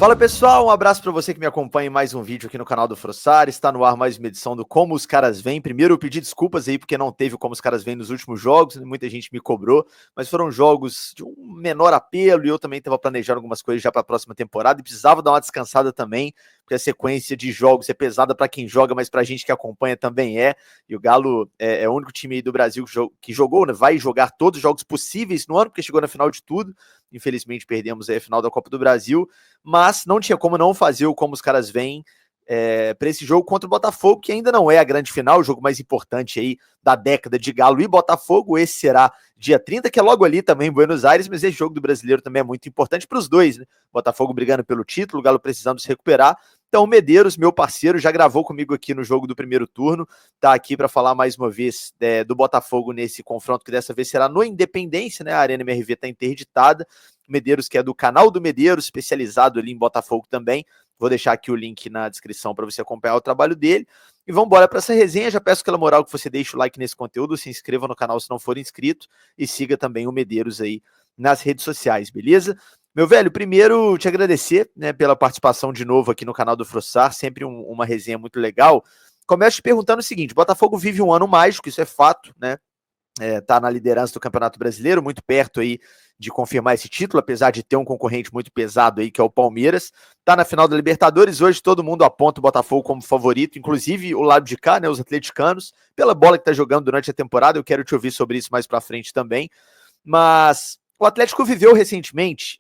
Fala pessoal, um abraço para você que me acompanha em mais um vídeo aqui no canal do Frossar. Está no ar mais uma edição do Como os Caras Vêm. Primeiro eu pedi desculpas aí porque não teve o Como os Caras Vêm nos últimos jogos, muita gente me cobrou, mas foram jogos de um menor apelo e eu também estava planejando algumas coisas já para a próxima temporada e precisava dar uma descansada também, porque a sequência de jogos é pesada para quem joga, mas para a gente que acompanha também é. E o Galo é o único time aí do Brasil que jogou, né? Vai jogar todos os jogos possíveis no ano, porque chegou na final de tudo. Infelizmente perdemos aí a final da Copa do Brasil, mas não tinha como não fazer o Como os Caras Vêm para esse jogo contra o Botafogo, que ainda não é a grande final, o jogo mais importante aí da década de Galo e Botafogo. Esse será dia 30, que é logo ali também em Buenos Aires, mas esse jogo do Brasileiro também é muito importante para os dois, né? Botafogo brigando pelo título, o Galo precisando se recuperar. Então o Medeiros, meu parceiro, já gravou comigo aqui no jogo do primeiro turno, tá aqui para falar mais uma vez do Botafogo nesse confronto, que dessa vez será no Independência, né? A Arena MRV está interditada. Medeiros, que é do canal do Medeiros, especializado ali em Botafogo também. Vou deixar aqui o link na descrição para você acompanhar o trabalho dele. E vamos embora para essa resenha. Já peço aquela moral que você deixe o like nesse conteúdo, se inscreva no canal se não for inscrito e siga também o Medeiros aí nas redes sociais, beleza? Meu velho, primeiro te agradecer, né, pela participação de novo aqui no canal do Frossar, sempre uma resenha muito legal. Começo te perguntando o seguinte: Botafogo vive um ano mágico, isso é fato, né? Tá na liderança do Campeonato Brasileiro, muito perto aí de confirmar esse título, apesar de ter um concorrente muito pesado aí, que é o Palmeiras. Tá na final da Libertadores, hoje todo mundo aponta o Botafogo como favorito, inclusive o lado de cá, né, os atleticanos, pela bola que tá jogando durante a temporada. Eu quero te ouvir sobre isso mais pra frente também. Mas o Atlético viveu recentemente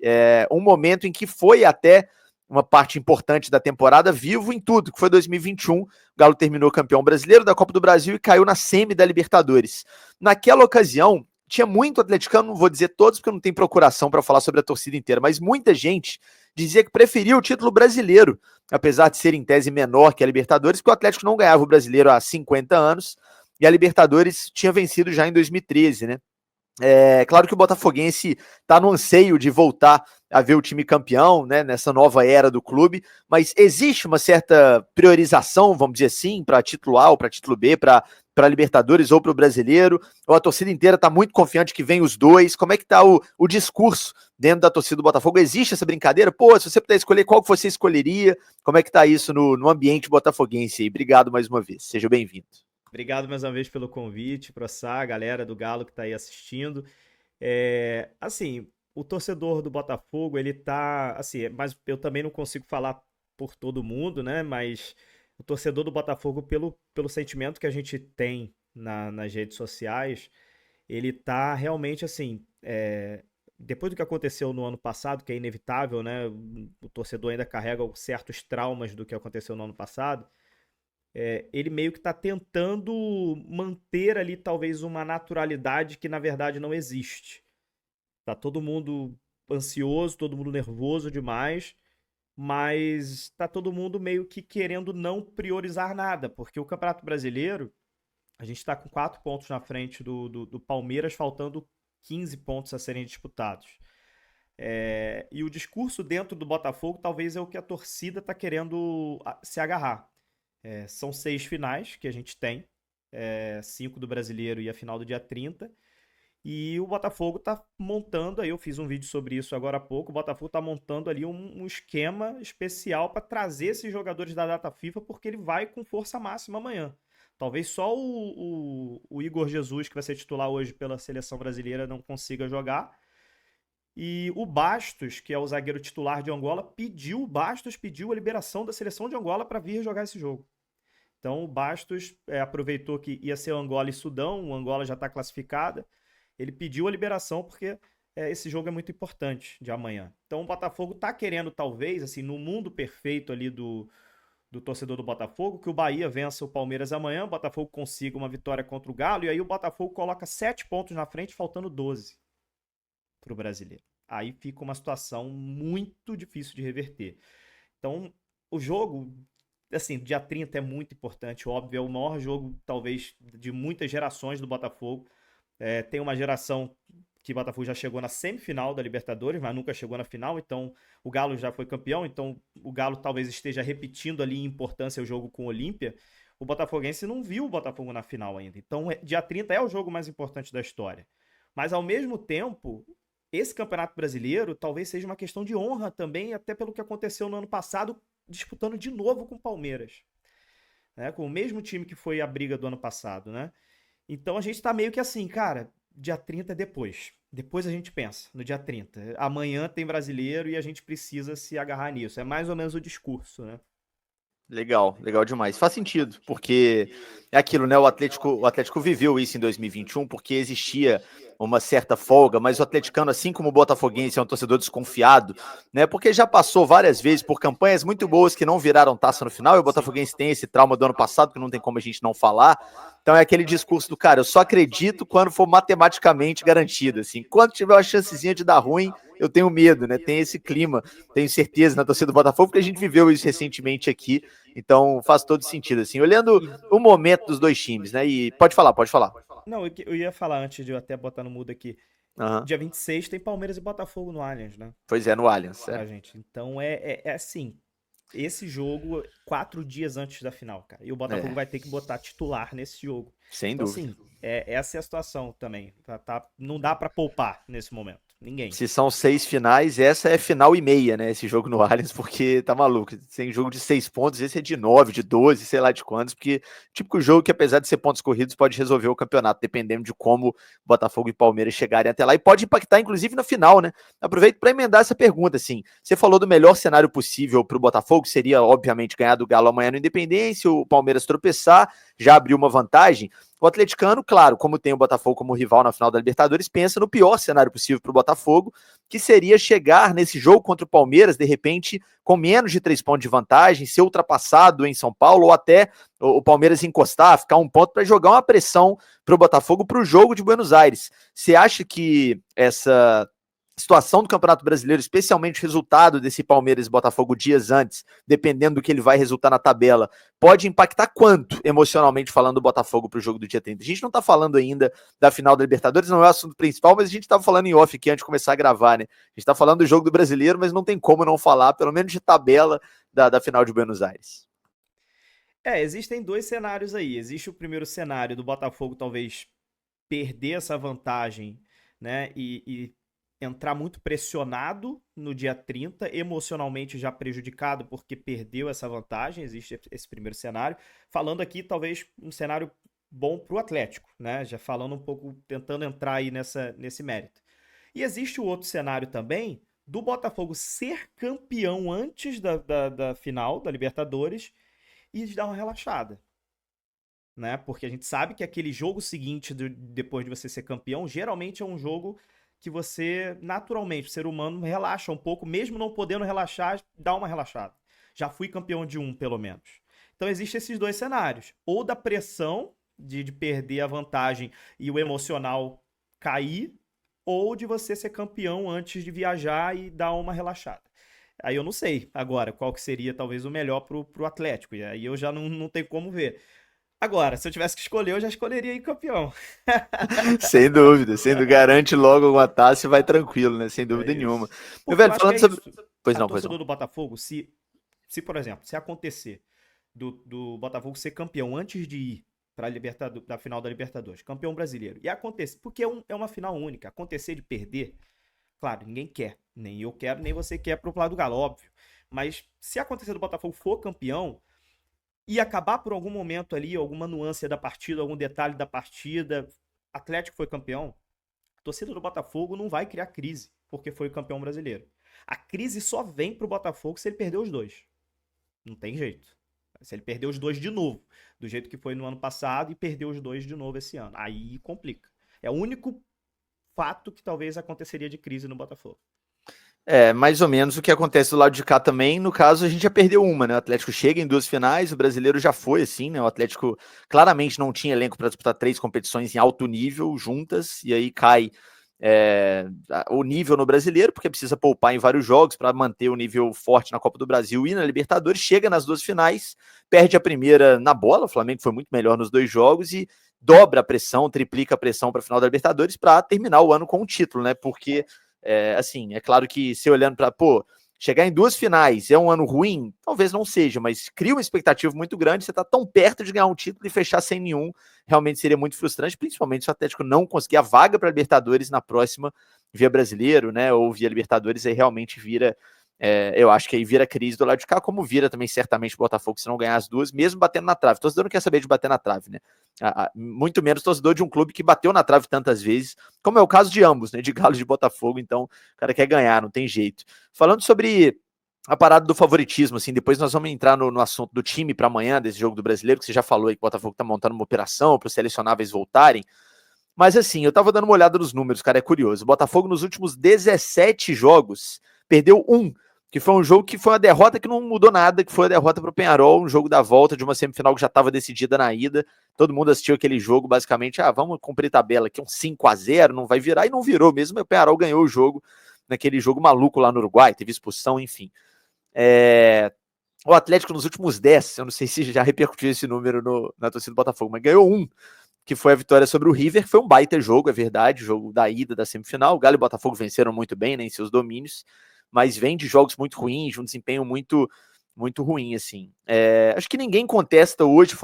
um momento em que foi até uma parte importante da temporada vivo em tudo, que foi 2021. O Galo terminou campeão brasileiro da Copa do Brasil e caiu na semi da Libertadores. Naquela ocasião, tinha muito atleticano, não vou dizer todos, porque eu não tenho procuração para falar sobre a torcida inteira, mas muita gente dizia que preferia o título brasileiro, apesar de ser em tese menor que a Libertadores, porque o Atlético não ganhava o brasileiro há 50 anos e a Libertadores tinha vencido já em 2013, né? Claro que o Botafoguense está no anseio de voltar a ver o time campeão, né, nessa nova era do clube, mas existe uma certa priorização, vamos dizer assim, para título A ou para título B, para Libertadores ou para o Brasileiro, ou a torcida inteira está muito confiante que vem os dois. Como é que está o discurso dentro da torcida do Botafogo? Existe essa brincadeira? Pô, se você puder escolher, qual que você escolheria? Como é que está isso no ambiente botafoguense aí? Obrigado mais uma vez, seja bem-vindo. Obrigado mais uma vez pelo convite, a galera do Galo que está aí assistindo. Assim, o torcedor do Botafogo, ele tá, assim, mas eu também não consigo falar por todo mundo, né? Mas o torcedor do Botafogo, pelo sentimento que a gente tem nas redes sociais, ele tá realmente assim. Depois do que aconteceu no ano passado, que é inevitável, né? O torcedor ainda carrega certos traumas do que aconteceu no ano passado. Ele meio que está tentando manter ali talvez uma naturalidade que na verdade não existe. Tá todo mundo ansioso, todo mundo nervoso demais, mas tá todo mundo meio que querendo não priorizar nada, porque o Campeonato Brasileiro, a gente está com 4 pontos na frente do Palmeiras, faltando 15 pontos a serem disputados. E o discurso dentro do Botafogo talvez é o que a torcida está querendo se agarrar. São 6 finais que a gente tem, 5 do Brasileiro e a final do dia 30. E o Botafogo está montando, aí eu fiz um vídeo sobre isso agora há pouco, o Botafogo está montando ali um esquema especial para trazer esses jogadores da data FIFA, porque ele vai com força máxima amanhã. Talvez só o Igor Jesus, que vai ser titular hoje pela seleção brasileira, não consiga jogar. E o Bastos, que é o zagueiro titular de Angola, pediu a liberação da seleção de Angola para vir jogar esse jogo. Então o Bastos aproveitou que ia ser Angola e Sudão, o Angola já está classificada, ele pediu a liberação porque esse jogo é muito importante de amanhã. Então o Botafogo está querendo, talvez, assim, no mundo perfeito ali do torcedor do Botafogo, que o Bahia vença o Palmeiras amanhã, o Botafogo consiga uma vitória contra o Galo, e aí o Botafogo coloca 7 pontos na frente, faltando 12 para o brasileiro. Aí fica uma situação muito difícil de reverter. Então, o jogo, assim, dia 30 é muito importante, óbvio, é o maior jogo, talvez, de muitas gerações do Botafogo. Tem uma geração que o Botafogo já chegou na semifinal da Libertadores, mas nunca chegou na final, então o Galo já foi campeão, então o Galo talvez esteja repetindo ali em importância o jogo com o Olímpia. O botafoguense não viu o Botafogo na final ainda. Então, dia 30 é o jogo mais importante da história. Mas, ao mesmo tempo, esse Campeonato Brasileiro talvez seja uma questão de honra também, até pelo que aconteceu no ano passado, disputando de novo com o Palmeiras, né? Com o mesmo time que foi a briga do ano passado, né? Então a gente tá meio que assim, cara, dia 30 é depois. Depois a gente pensa, no dia 30. Amanhã tem brasileiro e a gente precisa se agarrar nisso. É mais ou menos o discurso, né? Legal, legal demais. Faz sentido, porque é aquilo, né? O Atlético viveu isso em 2021, porque existia uma certa folga, mas o atleticano, assim como o botafoguense, é um torcedor desconfiado, né? Porque já passou várias vezes por campanhas muito boas que não viraram taça no final, e o Sim. botafoguense tem esse trauma do ano passado, que não tem como a gente não falar. Então é aquele discurso do cara, eu só acredito quando for matematicamente garantido, assim. Quando tiver uma chancezinha de dar ruim, eu tenho medo, né? Tem esse clima, tenho certeza na torcida do Botafogo, porque a gente viveu isso recentemente aqui. Então faz todo sentido, assim. Olhando E o momento dos dois times, né? E pode falar, pode falar. não, eu ia falar antes de eu até botar no mudo aqui. Uhum. Dia 26 tem Palmeiras e Botafogo no Allianz, né? Pois é, no Allianz. Pra gente. Então é assim. Esse jogo, 4 dias antes da final, cara. E o Botafogo vai ter que botar titular nesse jogo. Sem Então, dúvida. assim, essa é a situação também. Não dá pra poupar nesse momento. Ninguém. Se são 6 finais, essa é final e meia, né? Esse jogo no Allianz, porque tá maluco. Tem jogo de 6 pontos, esse é de 9, de 12, sei lá de quantos, porque típico jogo que, apesar de ser pontos corridos, pode resolver o campeonato, dependendo de como Botafogo e Palmeiras chegarem até lá, e pode impactar, inclusive, na final, né? Aproveito para emendar essa pergunta, assim. Você falou do melhor cenário possível para o Botafogo, seria, obviamente, ganhar do Galo amanhã no Independência, o Palmeiras tropeçar, já abriu uma vantagem. O atleticano, claro, como tem o Botafogo como rival na final da Libertadores, pensa no pior cenário possível para o Botafogo, que seria chegar nesse jogo contra o Palmeiras, de repente, com menos de 3 pontos de vantagem, ser ultrapassado em São Paulo, ou até o Palmeiras encostar, ficar 1 ponto para jogar uma pressão para o Botafogo para o jogo de Buenos Aires. Você acha que essa situação do Campeonato Brasileiro, especialmente o resultado desse Palmeiras e Botafogo dias antes, dependendo do que ele vai resultar na tabela, pode impactar quanto, emocionalmente falando, o Botafogo para o jogo do dia 30? A gente não está falando ainda da final da Libertadores, não é o assunto principal, mas a gente estava falando em off aqui antes de começar a gravar, né? A gente está falando do jogo do Brasileiro, mas não tem como não falar, pelo menos de tabela, da final de Buenos Aires. Existem dois cenários aí. Existe o primeiro cenário do Botafogo talvez perder essa vantagem, né? E entrar muito pressionado no dia 30, emocionalmente já prejudicado porque perdeu essa vantagem. Existe esse primeiro cenário. Falando aqui, talvez um cenário bom para o Atlético, né? Já falando um pouco, tentando entrar aí nesse mérito. E existe o outro cenário também do Botafogo ser campeão antes da final da Libertadores e dar uma relaxada, né? Porque a gente sabe que aquele jogo seguinte, depois de você ser campeão, geralmente é um jogo que você, naturalmente, o ser humano relaxa um pouco, mesmo não podendo relaxar, dá uma relaxada. Já fui campeão de um, pelo menos. Então, existem esses dois cenários. Ou da pressão de perder a vantagem e o emocional cair, ou de você ser campeão antes de viajar e dar uma relaxada. Aí eu não sei agora qual que seria talvez o melhor pro Atlético. E aí eu já não tenho como ver. Agora, se eu tivesse que escolher, eu já escolheria ir campeão. Sem dúvida, sendo garante logo uma taça e vai tranquilo, né? Sem É dúvida nenhuma. isso. Meu Porque eu velho, acho que falando é sobre. isso. Pois A não, pois não. torcedor do Botafogo, se por exemplo, se acontecer do Botafogo ser campeão antes de ir para da final da Libertadores, campeão brasileiro, e acontecer, porque é uma final única, acontecer de perder, claro, ninguém quer, nem eu quero, nem você quer pro lado do Galo, óbvio. Mas se acontecer do Botafogo for campeão e acabar por algum momento ali, alguma nuance da partida, algum detalhe da partida, Atlético foi campeão, a torcida do Botafogo não vai criar crise, porque foi campeão brasileiro. A crise só vem pro Botafogo se ele perder os dois. Não tem jeito. Se ele perder os dois de novo, do jeito que foi no ano passado, e perder os dois de novo esse ano. Aí complica. É o único fato que talvez aconteceria de crise no Botafogo. É, mais ou menos o que acontece do lado de cá também. No caso, a gente já perdeu uma, né? O Atlético chega em 2 finais, o brasileiro já foi assim, né? O Atlético claramente não tinha elenco para disputar 3 competições em alto nível juntas, e aí cai o nível no brasileiro, porque precisa poupar em vários jogos para manter o nível forte na Copa do Brasil e na Libertadores. Chega nas 2 finais, perde a primeira na bola. O Flamengo foi muito melhor nos 2 jogos e dobra a pressão, triplica a pressão para a final da Libertadores para terminar o ano com um título, né? Porque assim, é claro que se olhando para, Chegar em 2 finais é um ano ruim? Talvez não seja, mas cria uma expectativa muito grande, você tá tão perto de ganhar um título e fechar sem nenhum, realmente seria muito frustrante, principalmente se o Atlético não conseguir a vaga para Libertadores na próxima via Brasileiro, né, ou via Libertadores, aí realmente vira, eu acho que aí vira crise do lado de cá, como vira também certamente o Botafogo se não ganhar as duas, mesmo batendo na trave. O torcedor não quer saber de bater na trave, né, muito menos torcedor de um clube que bateu na trave tantas vezes, como é o caso de ambos, né, de Galo e de Botafogo, então o cara quer ganhar, não tem jeito. Falando sobre a parada do favoritismo, assim, depois nós vamos entrar no assunto do time para amanhã, desse jogo do Brasileiro, que você já falou aí que o Botafogo tá montando uma operação para os selecionáveis voltarem, mas assim, eu tava dando uma olhada nos números, cara, é curioso. O Botafogo nos últimos 17 jogos perdeu um, que foi um jogo que foi uma derrota que não mudou nada, que foi a derrota pro Peñarol, um jogo da volta de uma semifinal que já estava decidida na ida. Todo mundo assistiu aquele jogo, basicamente, vamos cumprir tabela aqui, um 5-0, não vai virar, e não virou mesmo, o Peñarol ganhou o jogo naquele jogo maluco lá no Uruguai, teve expulsão, enfim. O Atlético nos últimos 10, eu não sei se já repercutiu esse número na torcida do Botafogo, mas ganhou um, que foi a vitória sobre o River, foi um baita jogo, é verdade, jogo da ida da semifinal. O Galo e o Botafogo venceram muito bem, né, em seus domínios, mas vem de jogos muito ruins, de um desempenho muito ruim, assim. Acho que ninguém contesta hoje o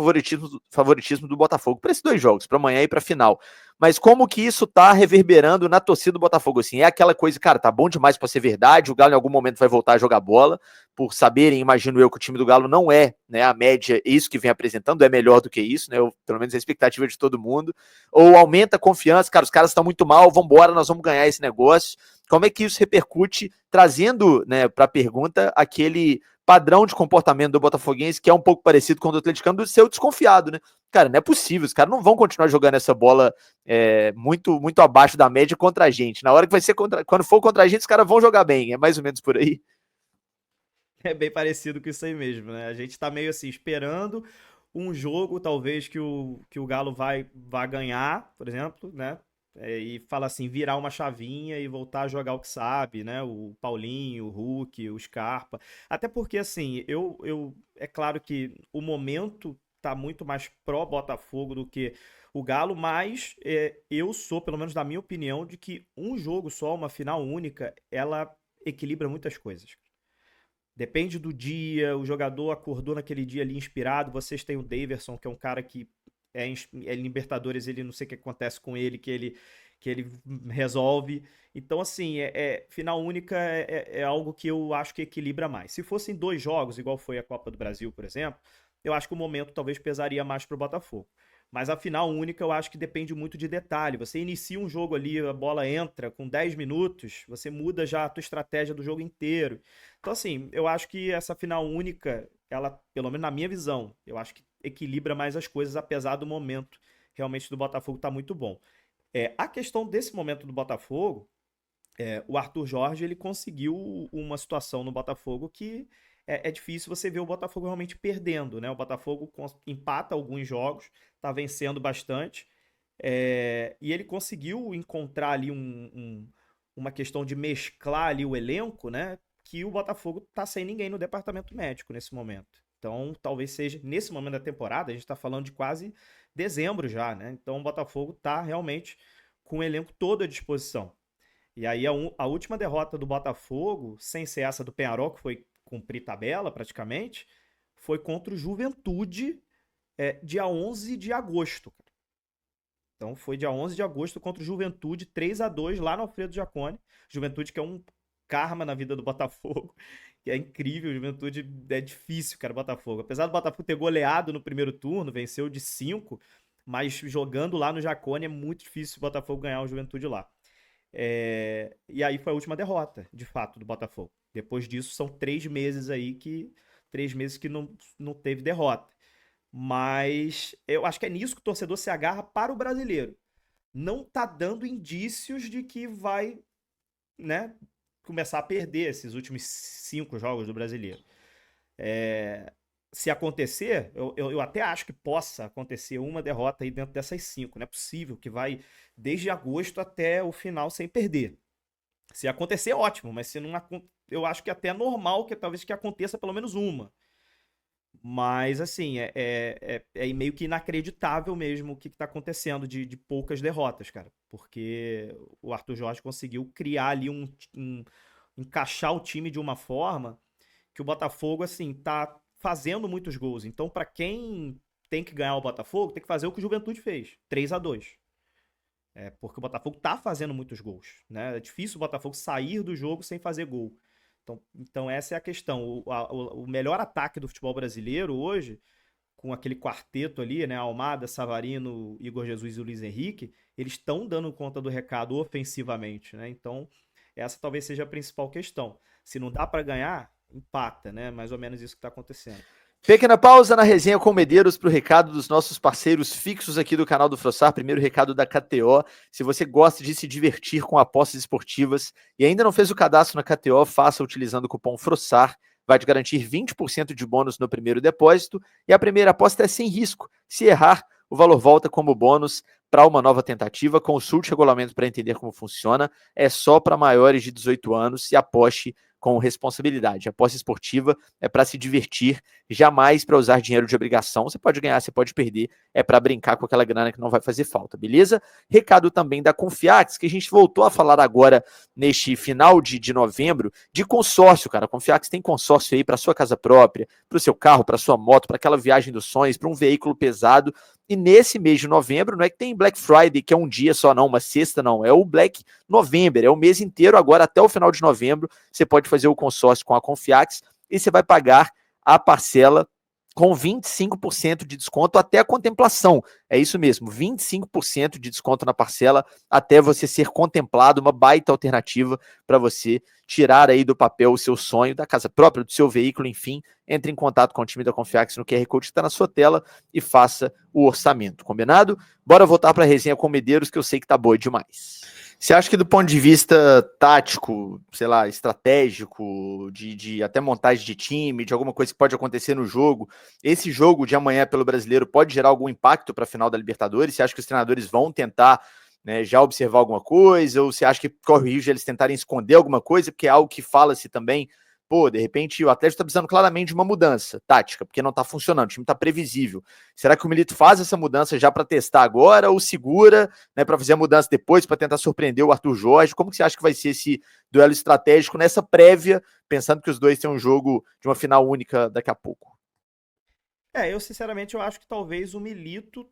favoritismo do Botafogo para esses 2 jogos, para amanhã e para a final. Mas como que isso tá reverberando na torcida do Botafogo, assim? É aquela coisa, cara, tá bom demais para ser verdade, o Galo em algum momento vai voltar a jogar bola, por saberem, imagino eu, que o time do Galo não é, né, a média, isso que vem apresentando, é melhor do que isso, né, pelo menos a expectativa de todo mundo, ou aumenta a confiança, cara, os caras estão muito mal, vambora, nós vamos ganhar esse negócio. Como é que isso repercute, trazendo, né, para a pergunta, aquele padrão de comportamento do botafoguense, que é um pouco parecido com o do atleticano, do seu desconfiado, né? Cara, não é possível, os caras não vão continuar jogando essa bola muito abaixo da média contra a gente. Na hora que vai ser quando for contra a gente, os caras vão jogar bem, é mais ou menos por aí. É bem parecido com isso aí mesmo, né? A gente tá meio assim, esperando um jogo, talvez, que o Galo vai ganhar, por exemplo, né? E fala assim, virar uma chavinha e voltar a jogar o que sabe, né? O Paulinho, o Hulk, o Scarpa. Até porque, assim, é claro que o momento tá muito mais pró-Botafogo do que o Galo, mas eu sou, pelo menos na minha opinião, de que um jogo só, uma final única, ela equilibra muitas coisas. Depende do dia, o jogador acordou naquele dia ali inspirado. Vocês têm o Daverson, que é um cara que é Libertadores, ele não sei o que acontece com ele, que ele resolve. Então, assim, final única é algo que eu acho que equilibra mais. Se fossem 2 jogos, igual foi a Copa do Brasil, por exemplo, eu acho que o momento talvez pesaria mais para o Botafogo. Mas a final única eu acho que depende muito de detalhe. Você inicia um jogo ali, a bola entra com 10 minutos, você muda já a tua estratégia do jogo inteiro. Então, assim, eu acho que essa final única, ela, pelo menos na minha visão, eu acho que equilibra mais as coisas, apesar do momento realmente do Botafogo estar muito bom. A questão desse momento do Botafogo, o Arthur Jorge, ele conseguiu uma situação no Botafogo que é difícil você ver o Botafogo realmente perdendo, né? O Botafogo empata alguns jogos, tá vencendo bastante, e ele conseguiu encontrar ali uma questão de mesclar ali o elenco, né? Que o Botafogo tá sem ninguém no departamento médico nesse momento. Então, talvez seja, nesse momento da temporada, a gente tá falando de quase dezembro já, né? Então, o Botafogo tá realmente com o elenco todo à disposição. E aí, a última derrota do Botafogo, sem ser essa do Peñarol, que foi cumprir tabela praticamente, foi contra o Juventude, dia 11 de agosto. Então foi dia 11 de agosto contra o Juventude, 3-2 lá no Alfredo Jaconi. Juventude que é um karma na vida do Botafogo, que é incrível. Juventude é difícil, cara, Botafogo. Apesar do Botafogo ter goleado no primeiro turno, venceu de 5, mas jogando lá no Jaconi é muito difícil o Botafogo ganhar o Juventude lá. E aí foi a última derrota, de fato, do Botafogo. Depois disso, são 3 meses aí que. 3 meses que não teve derrota. Mas eu acho que é nisso que o torcedor se agarra para o brasileiro. Não tá dando indícios de que vai, né, começar a perder esses últimos 5 jogos do brasileiro. Se acontecer, eu até acho que possa acontecer uma derrota aí dentro dessas 5. Não é possível que vai desde agosto até o final sem perder. Se acontecer, ótimo, mas se não, eu acho que até é normal que talvez que aconteça pelo menos uma. Mas, assim, meio que inacreditável mesmo o que está acontecendo de poucas derrotas, cara. Porque o Arthur Jorge conseguiu criar ali encaixar o time de uma forma que o Botafogo, assim, tá fazendo muitos gols. Então, para quem tem que ganhar o Botafogo, tem que fazer o que o Juventude fez, 3-2. Porque o Botafogo tá fazendo muitos gols, né? É difícil o Botafogo sair do jogo sem fazer gol. Então essa é a questão. O melhor ataque do futebol brasileiro hoje, com aquele quarteto ali, né? Almada, Savarino, Igor Jesus e o Luiz Henrique, eles estão dando conta do recado ofensivamente, né? Então, essa talvez seja a principal questão. Se não dá para ganhar, empata, né? Mais ou menos isso que está acontecendo. Pequena pausa na resenha com Medeiros para o recado dos nossos parceiros fixos aqui do canal do Frossar. Primeiro recado da KTO. Se você gosta de se divertir com apostas esportivas e ainda não fez o cadastro na KTO, faça utilizando o cupom Frossar. Vai te garantir 20% de bônus no primeiro depósito e a primeira aposta é sem risco. Se errar, o valor volta como bônus para uma nova tentativa. Consulte o regulamento para entender como funciona. É só para maiores de 18 anos e aposte com responsabilidade. A aposta esportiva é para se divertir, jamais para usar dinheiro de obrigação. Você pode ganhar, você pode perder, é para brincar com aquela grana que não vai fazer falta, beleza? Recado também da Confiax, que a gente voltou a falar agora neste final de novembro, de consórcio, cara. A Confiax tem consórcio aí para sua casa própria, para o seu carro, para sua moto, para aquela viagem dos sonhos, para um veículo pesado. E nesse mês de novembro, não é que tem Black Friday, que é um dia só não, uma sexta não, é o Black November, é o mês inteiro, agora até o final de novembro, você pode fazer o consórcio com a Confiax e você vai pagar a parcela com 25% de desconto até a contemplação. É isso mesmo, 25% de desconto na parcela até você ser contemplado, uma baita alternativa para você tirar aí do papel o seu sonho da casa própria, do seu veículo, enfim. Entre em contato com o time da Confiax no QR Code que está na sua tela e faça o orçamento, combinado? Bora voltar para a resenha com Medeiros, que eu sei que tá boa demais. Você acha que do ponto de vista tático, sei lá, estratégico, de até montagem de time, de alguma coisa que pode acontecer no jogo, esse jogo de amanhã pelo Brasileiro pode gerar algum impacto para a final da Libertadores? Você acha que os treinadores vão tentar, né, já observar alguma coisa? Ou você acha que corre o risco de eles tentarem esconder alguma coisa? Porque é algo que fala-se também, pô, de repente o Atlético está precisando claramente de uma mudança tática, porque não está funcionando, o time está previsível. Será que o Milito faz essa mudança já para testar agora ou segura, né, para fazer a mudança depois, para tentar surpreender o Arthur Jorge? Como que você acha que vai ser esse duelo estratégico nessa prévia, pensando que os dois têm um jogo de uma final única daqui a pouco? Eu sinceramente eu acho que talvez o Milito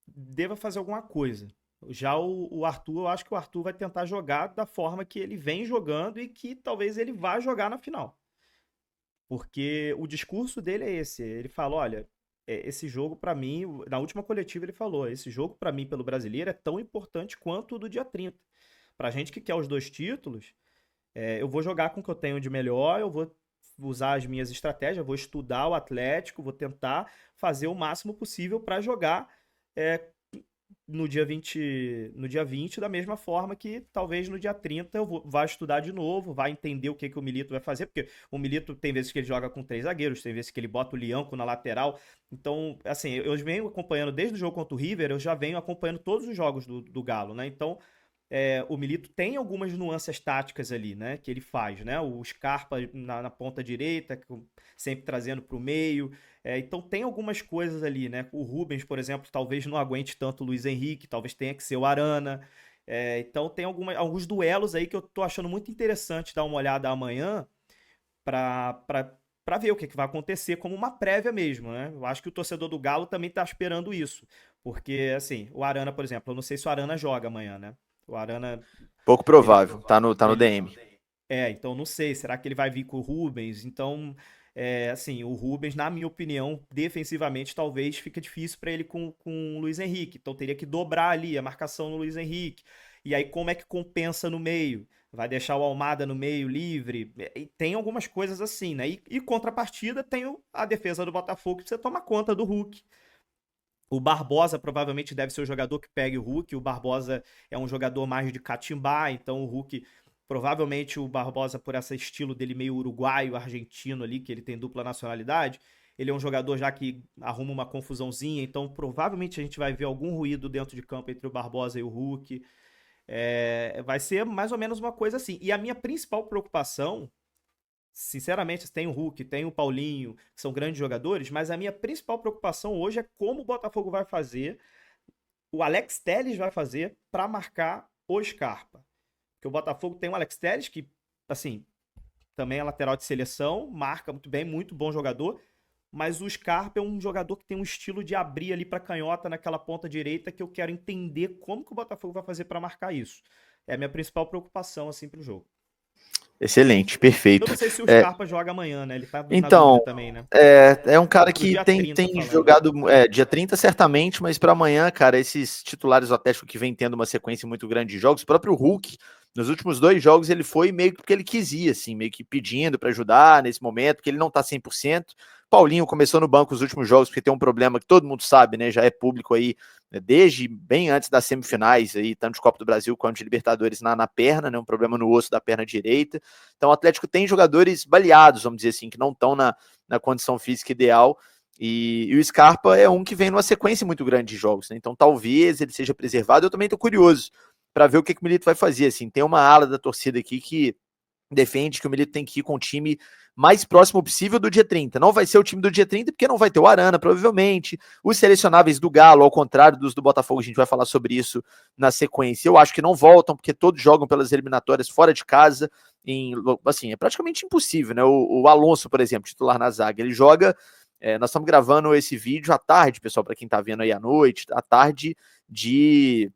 deva fazer alguma coisa. Já o Arthur, eu acho que o Arthur vai tentar jogar da forma que ele vem jogando e que talvez ele vá jogar na final. Porque o discurso dele é esse. Ele fala, olha, esse jogo pra mim, na última coletiva ele falou, esse jogo pra mim pelo Brasileiro é tão importante quanto o do dia 30. Pra gente que quer os dois títulos, eu vou jogar com o que eu tenho de melhor, eu vou usar as minhas estratégias, vou estudar o Atlético, vou tentar fazer o máximo possível para jogar é, no dia 20 da mesma forma que talvez no dia 30 vá estudar de novo, vá entender o que o Milito vai fazer, porque o Milito tem vezes que ele joga com 3 zagueiros, tem vezes que ele bota o Lianco na lateral. Então, assim, eu venho acompanhando desde o jogo contra o River, eu já venho acompanhando todos os jogos do Galo, né? Então, o Milito tem algumas nuances táticas ali, né? Que ele faz, né? O Scarpa na ponta direita, sempre trazendo para o meio. Então tem algumas coisas ali, né? O Rubens, por exemplo, talvez não aguente tanto o Luiz Henrique, talvez tenha que ser o Arana. Então tem alguns duelos aí que eu tô achando muito interessante dar uma olhada amanhã para ver o que vai acontecer, como uma prévia mesmo, né? Eu acho que o torcedor do Galo também tá esperando isso. Porque, assim, o Arana, por exemplo, eu não sei se o Arana joga amanhã, né? O Arana, Pouco provável, tá no DM. então não sei, será que ele vai vir com o Rubens? Então, assim, o Rubens, na minha opinião, defensivamente, talvez fique difícil para ele com o Luiz Henrique. Então teria que dobrar ali a marcação no Luiz Henrique. E aí, como é que compensa no meio? Vai deixar o Almada no meio livre? E tem algumas coisas assim, né? E contrapartida, tem a defesa do Botafogo que você toma conta do Hulk. O Barbosa provavelmente deve ser o jogador que pegue o Hulk. O Barbosa é um jogador mais de catimbar, então o Hulk, provavelmente o Barbosa, por esse estilo dele meio uruguaio, argentino ali, que ele tem dupla nacionalidade, ele é um jogador já que arruma uma confusãozinha, então provavelmente a gente vai ver algum ruído dentro de campo entre o Barbosa e o Hulk. Vai ser mais ou menos uma coisa assim. E a minha principal preocupação, sinceramente, tem o Hulk, tem o Paulinho, que são grandes jogadores, mas a minha principal preocupação hoje é como o Botafogo vai fazer, o Alex Telles vai fazer para marcar o Scarpa. Porque o Botafogo tem o Alex Telles que, assim, também é lateral de seleção, marca muito bem, muito bom jogador. Mas o Scarpa é um jogador que tem um estilo de abrir ali para canhota naquela ponta direita que eu quero entender como que o Botafogo vai fazer para marcar isso. É a minha principal preocupação assim pro jogo. Excelente, Eu não perfeito. sei se o É, Scarpa joga amanhã, né? Ele tá na dúvida então, também, né? é um cara Pro que dia tem, 30 tem falando, né? jogado dia 30 certamente, mas para amanhã, cara, esses titulares do Atlético que vem tendo uma sequência muito grande de jogos, o próprio Hulk, nos últimos 2 jogos, ele foi meio que porque ele quis ir, assim, meio que pedindo para ajudar nesse momento, porque ele não tá 100%. Paulinho começou no banco os últimos jogos porque tem um problema que todo mundo sabe, né? Já é público aí, né, desde bem antes das semifinais, aí, tanto de Copa do Brasil quanto de Libertadores na perna, né? Um problema no osso da perna direita. Então o Atlético tem jogadores baleados, vamos dizer assim, que não estão na condição física ideal. E o Scarpa é um que vem numa sequência muito grande de jogos, né? Então talvez ele seja preservado. Eu também estou curioso para ver o que o Milito vai fazer. Assim, tem uma ala da torcida aqui que defende que o Milito tem que ir com o time mais próximo possível do dia 30. Não vai ser o time do dia 30, porque não vai ter o Arana, provavelmente. Os selecionáveis do Galo, ao contrário dos do Botafogo, a gente vai falar sobre isso na sequência. Eu acho que não voltam, porque todos jogam pelas eliminatórias fora de casa. Assim, é praticamente impossível, né? O Alonso, por exemplo, titular na zaga, ele joga. Nós estamos gravando esse vídeo à tarde, pessoal, para quem está vendo aí à noite, à tarde de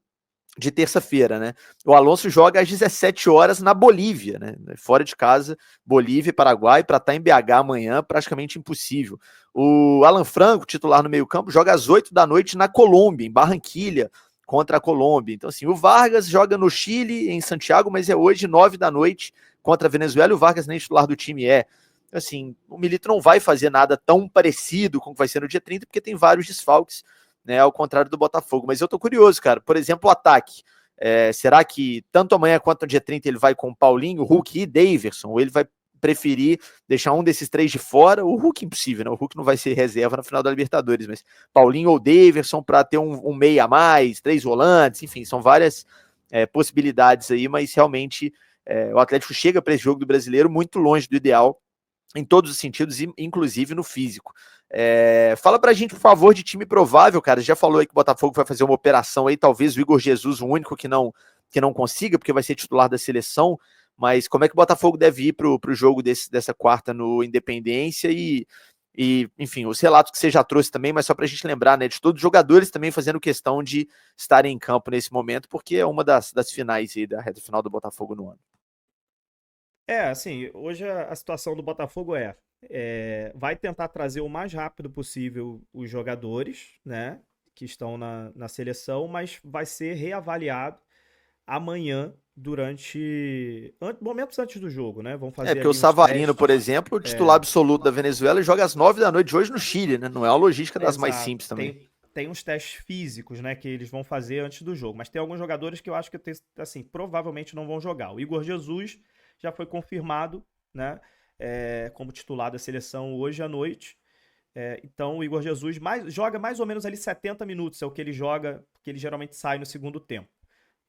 terça-feira, né? O Alonso joga às 17 horas na Bolívia, né? Fora de casa, Bolívia e Paraguai, para estar em BH amanhã, praticamente impossível. O Alan Franco, titular no meio-campo, joga às 8 da noite na Colômbia, em Barranquilha, contra a Colômbia. Então, assim, o Vargas joga no Chile, em Santiago, mas é hoje, 9 da noite, contra a Venezuela, e o Vargas nem titular do time é. Assim, o Milito não vai fazer nada tão parecido com o que vai ser no dia 30, porque tem vários desfalques, né, ao contrário do Botafogo. Mas eu tô curioso, cara. Por exemplo, o ataque. Será que tanto amanhã quanto no dia 30 ele vai com Paulinho, Hulk e Daverson? Ou ele vai preferir deixar um desses três de fora? O Hulk impossível, né? O Hulk não vai ser reserva na final da Libertadores, mas Paulinho ou Daverson para ter um meia a mais, 3 volantes, enfim, são várias possibilidades aí, mas realmente o Atlético chega para esse jogo do Brasileiro muito longe do ideal em todos os sentidos, inclusive no físico. Fala pra gente, por favor, de time provável, cara. Já falou aí que o Botafogo vai fazer uma operação aí, talvez o Igor Jesus, o único que não consiga, porque vai ser titular da seleção. Mas como é que o Botafogo deve ir pro jogo dessa quarta no Independência enfim, os relatos que você já trouxe também, mas só pra gente lembrar, né, de todos os jogadores também fazendo questão de estarem em campo nesse momento, porque é uma das finais aí, da reta final do Botafogo no ano. Assim, hoje a situação do Botafogo vai tentar trazer o mais rápido possível os jogadores, né, que estão na seleção, mas vai ser reavaliado amanhã momentos antes do jogo, né? Vão fazer Porque o ali uns Savarino, por testes. exemplo, o titular absoluto da Venezuela, joga às 9 da noite de hoje no Chile, né? Não é uma logística das mais Exato. simples também. Tem uns testes físicos, né, que eles vão fazer antes do jogo, mas tem alguns jogadores que eu acho que assim, provavelmente não vão jogar. O Igor Jesus já foi confirmado, né, como titular da seleção hoje à noite. Então o Igor Jesus joga mais ou menos ali 70 minutos, é o que ele joga, que ele geralmente sai no segundo tempo.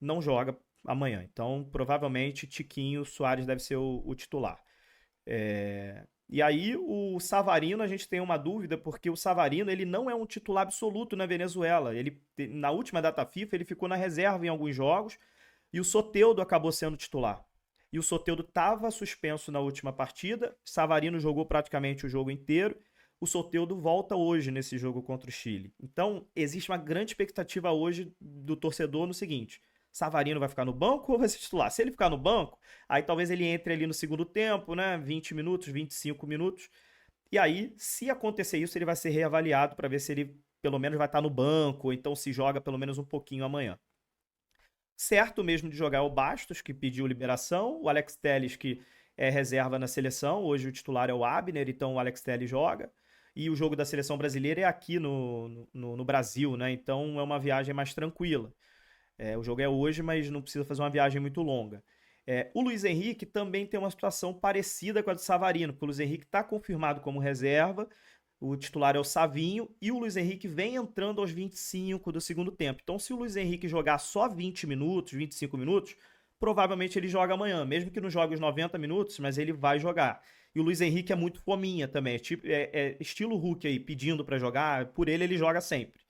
Não joga amanhã. Então, provavelmente, Tiquinho Soares deve ser o titular. E aí, o Savarino, a gente tem uma dúvida, porque o Savarino ele não é um titular absoluto na Venezuela. Ele, na última data FIFA, ele ficou na reserva em alguns jogos, e o Soteldo acabou sendo titular. E o Soteldo estava suspenso na última partida, Savarino jogou praticamente o jogo inteiro, o Soteldo volta hoje nesse jogo contra o Chile. Então, existe uma grande expectativa hoje do torcedor no seguinte: Savarino vai ficar no banco ou vai ser titular? Se ele ficar no banco, aí talvez ele entre ali no segundo tempo, né? 20 minutos, 25 minutos. E aí, se acontecer isso, ele vai ser reavaliado para ver se ele pelo menos vai estar no banco, ou então se joga pelo menos um pouquinho amanhã. Certo mesmo de jogar o Bastos, que pediu liberação, o Alex Telles, que é reserva na seleção, hoje o titular é o Abner, então o Alex Telles joga. E o jogo da seleção brasileira é aqui no Brasil, né? Então é uma viagem mais tranquila. O jogo é hoje, mas não precisa fazer uma viagem muito longa. O Luiz Henrique também tem uma situação parecida com a do Savarino, porque o Luiz Henrique está confirmado como reserva, o titular é o Savinho, e o Luiz Henrique vem entrando aos 25 do segundo tempo. Então, se o Luiz Henrique jogar só 20 minutos, 25 minutos, provavelmente ele joga amanhã, mesmo que não jogue os 90 minutos, mas ele vai jogar. E o Luiz Henrique é muito fominha também, estilo Hulk aí, pedindo para jogar, por ele joga sempre.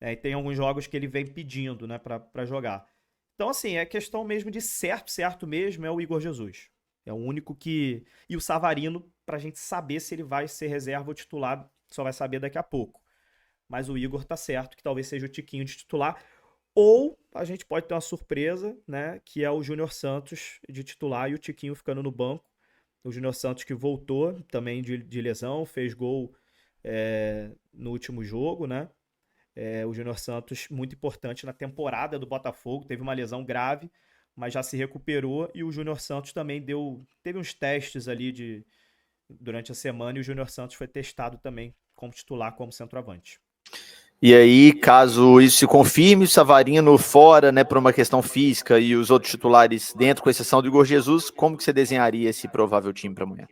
E tem alguns jogos que ele vem pedindo, né, para jogar. Então, assim, é questão mesmo de certo mesmo é o Igor Jesus. É o único que... E o Savarino, pra gente saber se ele vai ser reserva ou titular, só vai saber daqui a pouco. Mas o Igor tá certo que talvez seja o Tiquinho de titular. Ou a gente pode ter uma surpresa, né? Que é o Júnior Santos de titular e o Tiquinho ficando no banco. O Júnior Santos que voltou também de lesão, fez gol no último jogo, né? O Júnior Santos, muito importante na temporada do Botafogo, teve uma lesão grave, mas já se recuperou. E o Júnior Santos também teve uns testes ali durante a semana e o Júnior Santos foi testado também como titular, como centroavante. E aí, caso isso se confirme, o Savarino fora, né, por uma questão física e os outros titulares dentro, com exceção do Igor Jesus, como que você desenharia esse provável time para amanhã?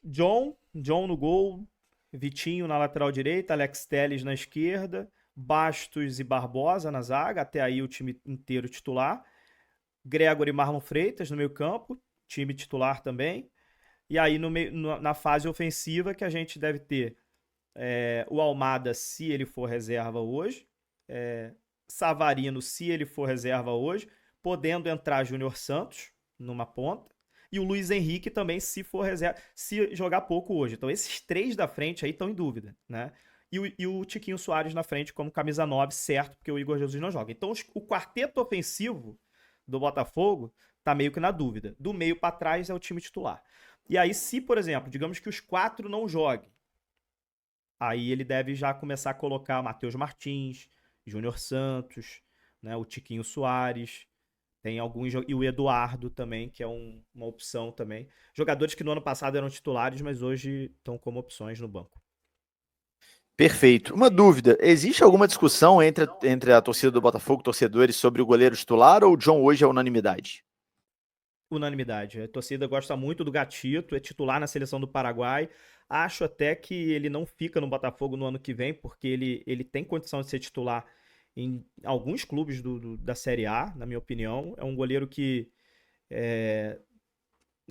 John no gol, Vitinho na lateral direita, Alex Telles na esquerda, Bastos e Barbosa na zaga, até aí o time inteiro titular. Gregory e Marlon Freitas no meio campo, time titular também. E aí na fase ofensiva que a gente deve ter o Almada, se ele for reserva hoje, Savarino, se ele for reserva hoje, podendo entrar Júnior Santos numa ponta, e o Luiz Henrique também, se for reserva, se jogar pouco hoje. Então esses três da frente aí estão em dúvida, né? E o Tiquinho Soares na frente como camisa 9, certo, porque o Igor Jesus não joga. Então o quarteto ofensivo do Botafogo tá meio que na dúvida. Do meio para trás é o time titular. E aí, se, por exemplo, digamos que os 4 não joguem, aí ele deve já começar a colocar Matheus Martins, Júnior Santos, né, o Tiquinho Soares, tem alguns, e o Eduardo também, que é uma opção também. Jogadores que no ano passado eram titulares, mas hoje estão como opções no banco. Perfeito. Uma dúvida: existe alguma discussão entre a torcida do Botafogo, torcedores, sobre o goleiro titular, ou o John hoje é unanimidade? Unanimidade. A torcida gosta muito do Gatito, é titular na seleção do Paraguai. Acho até que ele não fica no Botafogo no ano que vem, porque ele tem condição de ser titular em alguns clubes da Série A, na minha opinião. É um goleiro que,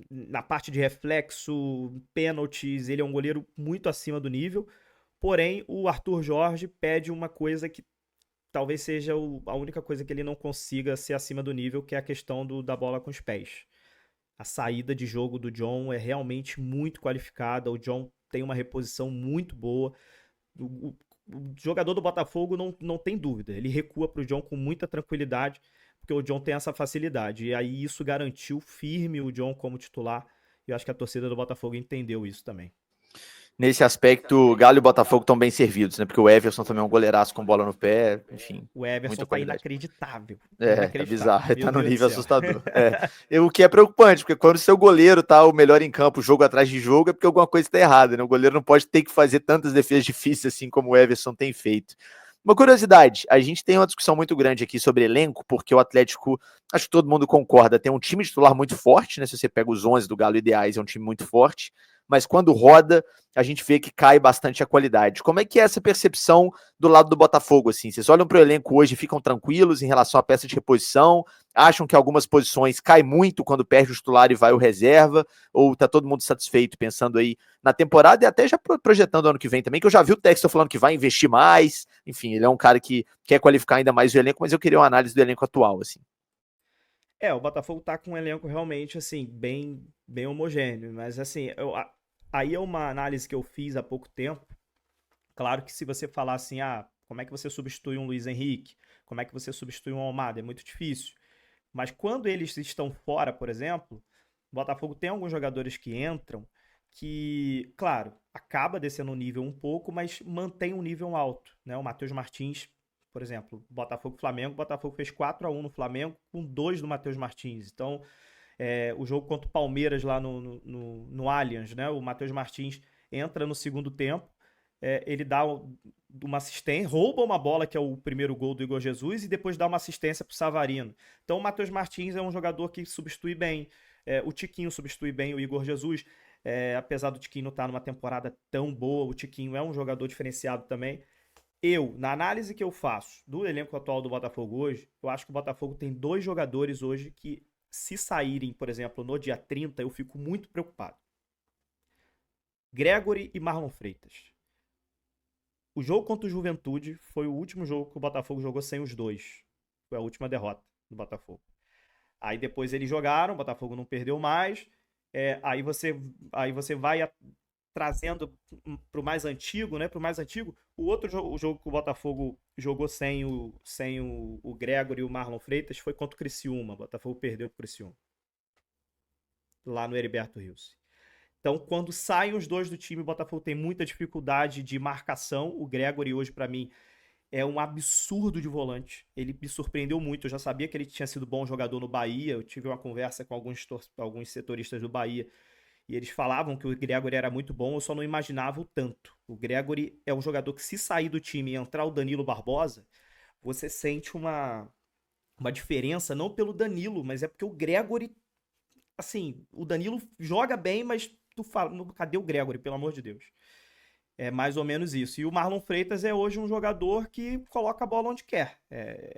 na parte de reflexo, pênaltis, ele é um goleiro muito acima do nível. Porém, o Arthur Jorge pede uma coisa que talvez seja a única coisa que ele não consiga ser acima do nível, que é a questão da bola com os pés. A saída de jogo do John é realmente muito qualificada. O John tem uma reposição muito boa. O jogador do Botafogo não tem dúvida. Ele recua para o John com muita tranquilidade, porque o John tem essa facilidade. E aí isso garantiu firme o John como titular. E eu acho que a torcida do Botafogo entendeu isso também. Nesse aspecto, Galo e Botafogo estão bem servidos, né? Porque o Everson também é um goleiraço com bola no pé, enfim. O Everson Muita tá qualidade. inacreditável. Tá bizarro, Meu tá no Deus do nível céu. assustador. O que é preocupante, porque quando o seu goleiro tá o melhor em campo, jogo atrás de jogo, é porque alguma coisa tá errada, né? O goleiro não pode ter que fazer tantas defesas difíceis assim como o Everson tem feito. Uma curiosidade, a gente tem uma discussão muito grande aqui sobre elenco, porque o Atlético, acho que todo mundo concorda, tem um time titular muito forte, né? Se você pega os 11 do Galo ideais, é um time muito forte, mas quando roda, a gente vê que cai bastante a qualidade. Como é que é essa percepção do lado do Botafogo, assim? Vocês olham para o elenco hoje e ficam tranquilos em relação à peça de reposição? Acham que algumas posições caem muito quando perde o titular e vai o reserva? Ou tá todo mundo satisfeito pensando aí na temporada e até já projetando o ano que vem também, que eu já vi o Textor falando que vai investir mais, enfim, ele é um cara que quer qualificar ainda mais o elenco, mas eu queria uma análise do elenco atual, assim. O Botafogo tá com um elenco realmente, assim, bem homogêneo, mas assim, aí é uma análise que eu fiz há pouco tempo. Claro que se você falar assim, como é que você substitui um Luiz Henrique? Como é que você substitui um Almada? É muito difícil. Mas quando eles estão fora, por exemplo, o Botafogo tem alguns jogadores que entram que, claro, acaba descendo o nível um pouco, mas mantém um nível alto, né? O Matheus Martins, por exemplo, Botafogo-Flamengo, o Botafogo fez 4-1 no Flamengo com 2 do Matheus Martins. Então, o jogo contra o Palmeiras lá no Allianz, né? O Matheus Martins entra no segundo tempo, ele dá uma assistência, rouba uma bola que é o primeiro gol do Igor Jesus e depois dá uma assistência para o Savarino. Então o Matheus Martins é um jogador que substitui bem, o Tiquinho substitui bem o Igor Jesus, apesar do Tiquinho não estar numa temporada tão boa, o Tiquinho é um jogador diferenciado também. Na análise que eu faço do elenco atual do Botafogo hoje, eu acho que o Botafogo tem 2 jogadores hoje que, se saírem, por exemplo, no dia 30, eu fico muito preocupado. Gregory e Marlon Freitas. O jogo contra o Juventude foi o último jogo que o Botafogo jogou sem os dois. Foi a última derrota do Botafogo. Aí depois eles jogaram, o Botafogo não perdeu mais. Aí você vai trazendo para o mais antigo, né? Para o mais antigo, o jogo que o Botafogo jogou sem o Gregory e o Marlon Freitas foi contra o Criciúma. O Botafogo perdeu para o Criciúma, lá no Heriberto Rios. Então, quando saem os dois do time, o Botafogo tem muita dificuldade de marcação. O Gregory hoje, para mim, é um absurdo de volante. Ele me surpreendeu muito. Eu já sabia que ele tinha sido bom jogador no Bahia. Eu tive uma conversa com alguns setoristas do Bahia e eles falavam que o Gregory era muito bom. Eu só não imaginava o tanto. O Gregory é um jogador que, se sair do time e entrar o Danilo Barbosa, você sente uma diferença, não pelo Danilo, mas é porque o Gregory, assim, o Danilo joga bem, mas tu fala, cadê o Gregory, pelo amor de Deus? É mais ou menos isso. E o Marlon Freitas é hoje um jogador que coloca a bola onde quer.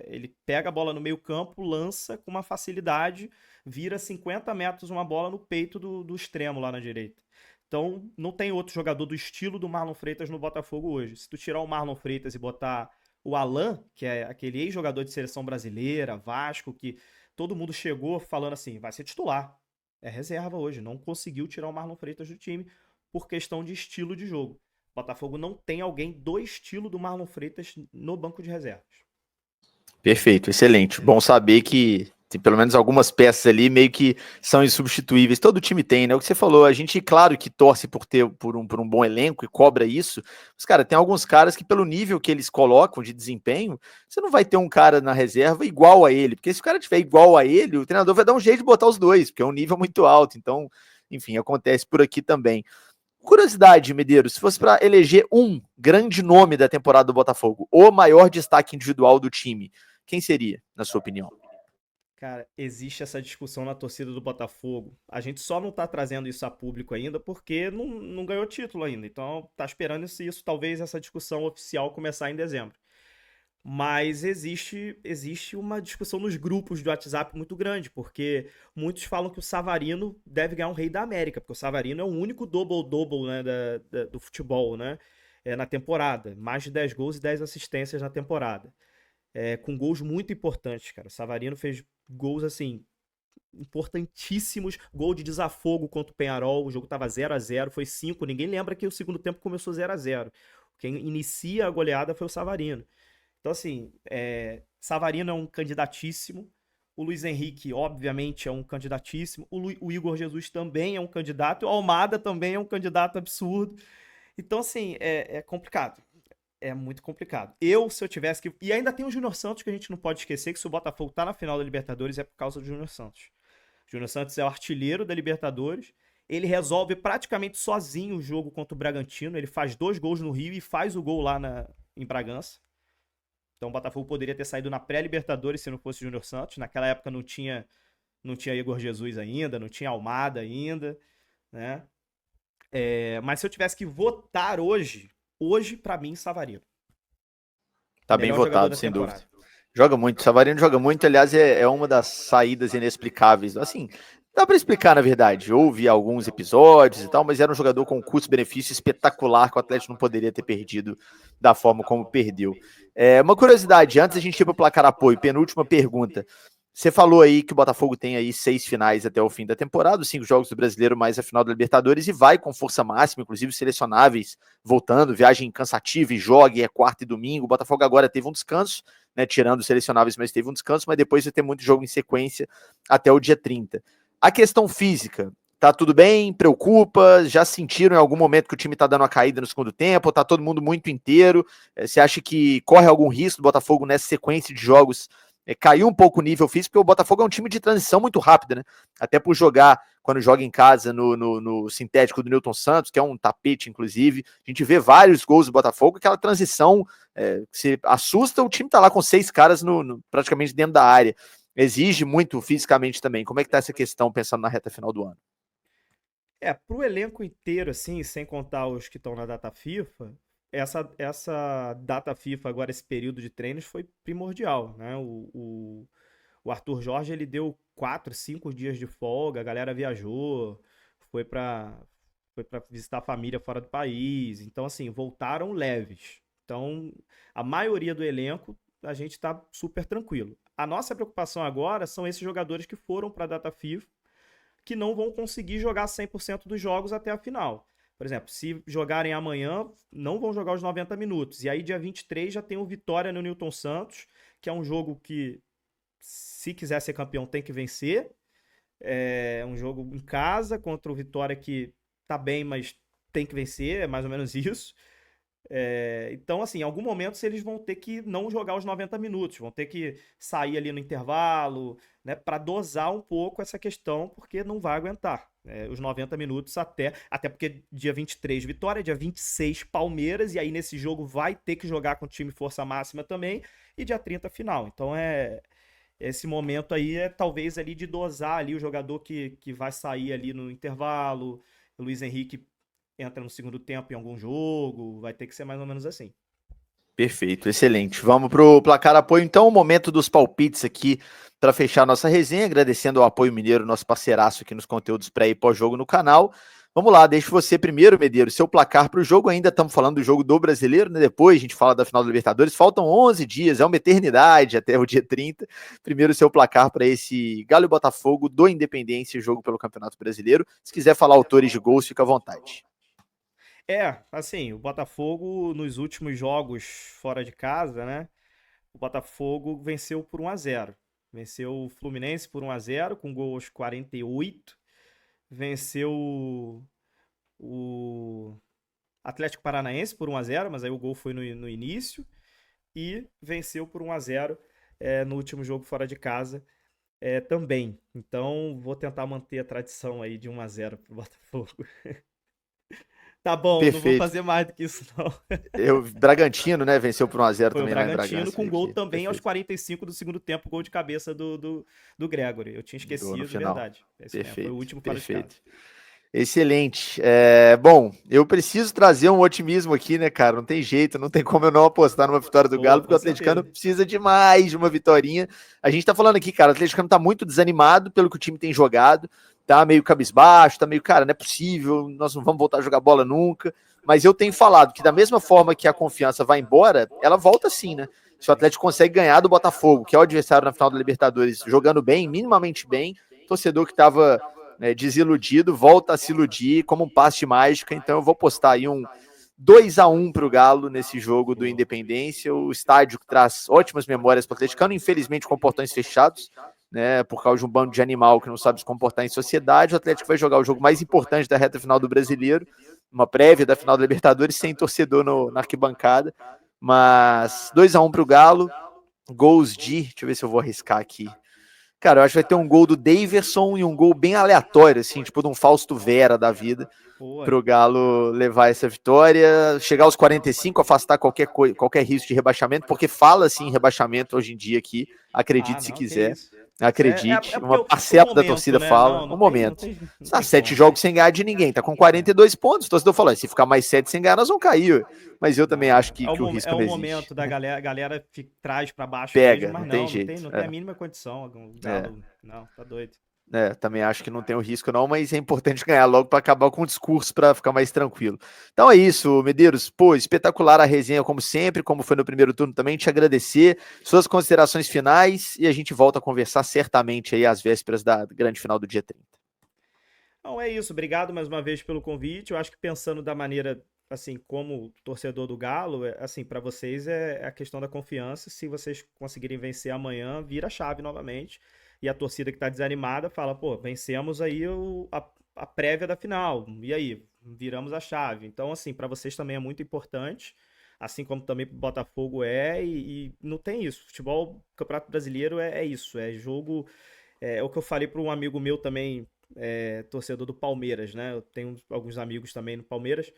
Ele pega a bola no meio-campo, lança com uma facilidade, vira 50 metros uma bola no peito do extremo lá na direita. Então, não tem outro jogador do estilo do Marlon Freitas no Botafogo hoje. Se tu tirar o Marlon Freitas e botar o Alan, que é aquele ex-jogador de seleção brasileira, Vasco, que todo mundo chegou falando assim, vai ser titular. É reserva hoje. Não conseguiu tirar o Marlon Freitas do time por questão de estilo de jogo. Botafogo não tem alguém do estilo do Marlon Freitas no banco de reservas. Perfeito, excelente. Bom saber que tem pelo menos algumas peças ali meio que são insubstituíveis. Todo time tem, né? O que você falou, a gente, claro que torce por um bom elenco e cobra isso, mas, cara, tem alguns caras que, pelo nível que eles colocam de desempenho, você não vai ter um cara na reserva igual a ele, porque se o cara tiver igual a ele, o treinador vai dar um jeito de botar os dois, porque é um nível muito alto. Então, enfim, acontece por aqui também. Curiosidade, Medeiros, se fosse para eleger um grande nome da temporada do Botafogo, o maior destaque individual do time, quem seria, na sua opinião? Cara, existe essa discussão na torcida do Botafogo. A gente só não tá trazendo isso a público ainda porque não ganhou título ainda. Então tá esperando isso, talvez essa discussão oficial começar em dezembro. Mas existe uma discussão nos grupos de WhatsApp muito grande, porque muitos falam que o Savarino deve ganhar um Rei da América, porque o Savarino é o único double-double, né, do futebol, né, na temporada. Mais de 10 gols e 10 assistências na temporada. Com gols muito importantes, cara. O Savarino fez gols, assim, importantíssimos. Gol de desafogo contra o Penharol, o jogo tava 0-0, foi 5. Ninguém lembra que o segundo tempo começou 0-0. Quem inicia a goleada foi o Savarino. Então, assim, Savarino é um candidatíssimo. O Luiz Henrique, obviamente, é um candidatíssimo. O Igor Jesus também é um candidato. O Almada também é um candidato absurdo. Então, assim, é complicado. É muito complicado. Se eu tivesse que. E ainda tem o Júnior Santos, que a gente não pode esquecer que se o Botafogo tá na final da Libertadores é por causa do Júnior Santos. O Júnior Santos é o artilheiro da Libertadores. Ele resolve praticamente sozinho o jogo contra o Bragantino. Ele faz 2 gols no Rio e faz o gol lá em Bragança. Então o Botafogo poderia ter saído na pré-Libertadores se não fosse o Júnior Santos. Naquela época não tinha Igor Jesus ainda, não tinha Almada ainda, né? Mas se eu tivesse que votar hoje para mim, Savarino. Tá bem Melhor jogador votado, da sem temporada. dúvida. Joga muito, Savarino joga muito, aliás, é uma das saídas inexplicáveis. Assim, dá para explicar, na verdade. Houve alguns episódios e tal, mas era um jogador com um custo-benefício espetacular que o Atlético não poderia ter perdido da forma como perdeu. Uma curiosidade, antes a gente ir para o placar apoio, penúltima pergunta. Você falou aí que o Botafogo tem aí 6 finais até o fim da temporada, os 5 jogos do Brasileiro mais a final da Libertadores e vai com força máxima, inclusive selecionáveis voltando, viagem cansativa e jogue, é quarta e domingo. O Botafogo agora teve um descanso, né, tirando os selecionáveis, mas teve um descanso, mas depois vai ter muito jogo em sequência até o dia 30. A questão física, tá tudo bem? Preocupa? Já sentiram em algum momento que o time tá dando uma caída no segundo tempo? Ou tá todo mundo muito inteiro? Você acha que corre algum risco do Botafogo nessa sequência de jogos caiu um pouco o nível físico, porque o Botafogo é um time de transição muito rápida, né? Até por jogar, quando joga em casa, no sintético do Newton Santos, que é um tapete, inclusive, a gente vê vários gols do Botafogo, aquela transição se assusta, o time tá lá com 6 caras praticamente dentro da área. Exige muito fisicamente também. Como é que tá essa questão, pensando na reta final do ano? Pro elenco inteiro, assim, sem contar os que estão na data FIFA, essa data FIFA, agora, esse período de treinos, foi primordial, né? O Arthur Jorge, ele deu 4, 5 dias de folga, a galera viajou, foi pra, foi pra visitar a família fora do país. Então, assim, voltaram leves. Então, a maioria do elenco, a gente tá super tranquilo. A nossa preocupação agora são esses jogadores que foram pra data FIFA, que não vão conseguir jogar 100% dos jogos até a final. Por exemplo, se jogarem amanhã, não vão jogar os 90 minutos. E aí, dia 23, já tem o Vitória no Newton Santos, que é um jogo que, se quiser ser campeão, tem que vencer. É um jogo em casa contra o Vitória que tá bem, mas tem que vencer, é mais ou menos isso. Então, assim, em algum momento eles vão ter que não jogar os 90 minutos, vão ter que sair ali no intervalo, né, para dosar um pouco essa questão, porque não vai aguentar os 90 minutos até porque dia 23 Vitória, dia 26 Palmeiras, e aí nesse jogo vai ter que jogar com o time força máxima também, e dia 30 final. Então esse momento aí é talvez ali de dosar ali o jogador que vai sair ali no intervalo, o Luiz Henrique entra no segundo tempo em algum jogo, vai ter que ser mais ou menos assim. Perfeito, excelente. Vamos pro placar apoio, então, o momento dos palpites aqui para fechar nossa resenha, agradecendo ao Apoio Mineiro, nosso parceiraço aqui nos conteúdos pré e pós-jogo no canal. Vamos lá, deixa você primeiro, Medeiros, seu placar para o jogo. Ainda estamos falando do jogo do Brasileiro, né? Depois a gente fala da final da Libertadores. Faltam 11 dias, é uma eternidade até o dia 30. Primeiro, seu placar para esse Galo e Botafogo do Independência, jogo pelo Campeonato Brasileiro. Se quiser falar autores de gols, fica à vontade. Assim, o Botafogo nos últimos jogos fora de casa, né? O Botafogo venceu por 1-0. Venceu o Fluminense por 1-0 com gol aos 48. Venceu o Atlético Paranaense por 1-0, mas aí o gol foi no início. E venceu por 1-0 no último jogo fora de casa também. Então vou tentar manter a tradição aí de 1-0 pro Botafogo. Tá bom, não vou Perfeito. fazer mais do que isso, não. Bragantino, né? Venceu por 1-0 Foi o também lá em Bragantino Bragança. com gol Aqui. também aos Perfeito. 45 do segundo tempo, gol de cabeça do Gregory. Eu tinha Gol no esquecido, final. verdade. É isso mesmo, foi o Perfeito, último fora de casa. perfeito. Excelente. Bom, eu preciso trazer um otimismo aqui, né, cara? Não tem jeito, não tem como eu não apostar numa vitória do Galo, Pô, porque o com atleticano certeza. precisa demais de uma vitória. A gente tá falando aqui, cara, o atleticano tá muito desanimado pelo que o time tem jogado, tá meio cabisbaixo, tá meio, cara, não é possível, nós não vamos voltar a jogar bola nunca. Mas eu tenho falado que da mesma forma que a confiança vai embora, ela volta sim, né? Se o Atlético consegue ganhar do Botafogo, que é o adversário na final da Libertadores, jogando bem, minimamente bem, torcedor que estava desiludido, volta a se iludir como um passe de mágica. Então eu vou postar aí um 2-1 para o Galo nesse jogo do Independência. O estádio que traz ótimas memórias para o atleticano, infelizmente com portões fechados, né, por causa de um bando de animal que não sabe se comportar em sociedade. O Atlético vai jogar o jogo mais importante da reta final do Brasileiro, uma prévia da final da Libertadores, sem torcedor na arquibancada. Mas 2-1 para o Galo. Gols de. Deixa eu ver se eu vou arriscar aqui. Cara, eu acho que vai ter um gol do Daverson e um gol bem aleatório, assim, tipo de um Fausto Vera da vida, Boa. pro Galo levar essa vitória, chegar aos 45, afastar qualquer risco de rebaixamento, porque fala-se em rebaixamento hoje em dia aqui, acredite se Não, que quiser. isso. Acredite, Porque uma o parcela da momento, torcida né? fala, Não, um momento. não Tá tem 7 como. jogos sem ganhar de ninguém, tá com 42 pontos. O torcedor falou: se ficar mais 7 sem ganhar, nós vamos cair. Mas eu também Não, acho que o é risco o não existe. momento da galera, traz pra baixo mesmo, Pega, mas não tem não tem, jeito. não tem a mínima condição. O É. Galo, não, tá doido. Também acho que não tem o risco não, mas é importante ganhar logo para acabar com o discurso, para ficar mais tranquilo. Então é isso, Medeiros. Pô, espetacular a resenha, como sempre, como foi no primeiro turno também. Te agradecer, suas considerações finais, e a gente volta a conversar certamente aí às vésperas da grande final do dia 30. Não, é isso. Obrigado mais uma vez pelo convite. Eu acho que pensando da maneira, assim, como torcedor do Galo, assim, para vocês é a questão da confiança. Se vocês conseguirem vencer amanhã, vira a chave novamente. E a torcida que está desanimada fala, pô, vencemos aí a prévia da final. E aí? Viramos a chave. Então, assim, para vocês também é muito importante. Assim como também para o Botafogo e não tem isso. Futebol, Campeonato Brasileiro é isso. É jogo. É o que eu falei para um amigo meu também, torcedor do Palmeiras, né? Eu tenho alguns amigos também no Palmeiras.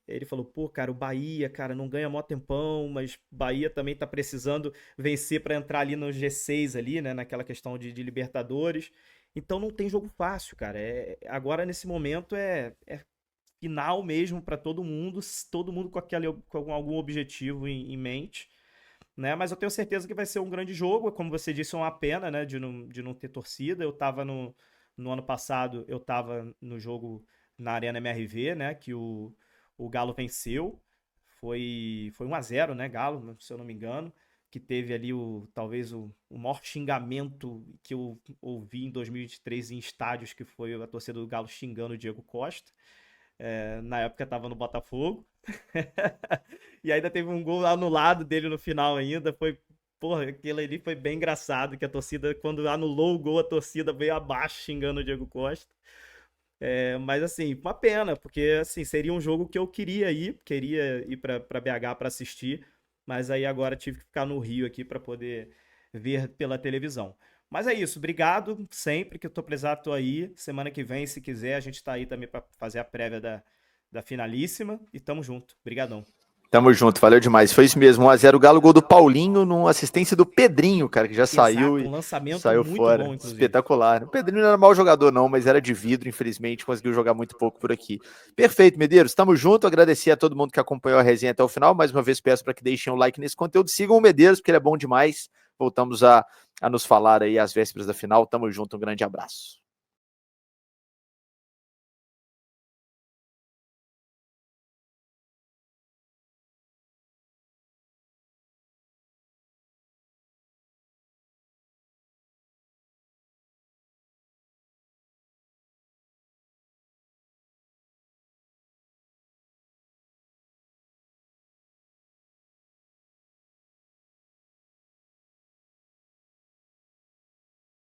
Ele falou, pô, cara, o Bahia, cara, não ganha mó tempão, mas Bahia também tá precisando vencer para entrar ali no G6 ali, né? Naquela questão de Libertadores. Então não tem jogo fácil, cara. Agora, nesse momento, é final mesmo para todo mundo com algum objetivo em mente. Né? Mas eu tenho certeza que vai ser um grande jogo. Como você disse, é uma pena, né, de não ter torcida. Eu tava no ano passado, eu tava no jogo na Arena MRV, né, que o Galo venceu. Foi 1-0, né, Galo, se eu não me engano. que teve ali talvez o maior xingamento que eu ouvi em 2023 em estádios, que foi a torcida do Galo xingando o Diego Costa. Na época estava no Botafogo. E ainda teve um gol anulado dele no final ainda. Porra, aquilo ali foi bem engraçado, que a torcida, quando anulou o gol, a torcida veio abaixo xingando o Diego Costa. Mas assim, uma pena, porque assim, seria um jogo que eu queria ir para BH para assistir, mas aí agora tive que ficar no Rio aqui para poder ver pela televisão. Mas é isso, obrigado sempre que eu tô precisado, tô aí. Semana que vem, se quiser, a gente tá aí também para fazer a prévia da finalíssima e tamo junto. Obrigadão. Tamo junto, valeu demais. Foi isso mesmo, 1-0 Galo, gol do Paulinho, numa assistência do Pedrinho, cara, que já saiu Exato, e um lançamento saiu muito fora. bom, inclusive. Espetacular. O Pedrinho não era mau jogador não, mas era de vidro, infelizmente, conseguiu jogar muito pouco por aqui. Perfeito, Medeiros, tamo junto, agradecer a todo mundo que acompanhou a resenha até o final, mais uma vez peço para que deixem um like nesse conteúdo, sigam o Medeiros, porque ele é bom demais. Voltamos a nos falar aí às vésperas da final, tamo junto, um grande abraço.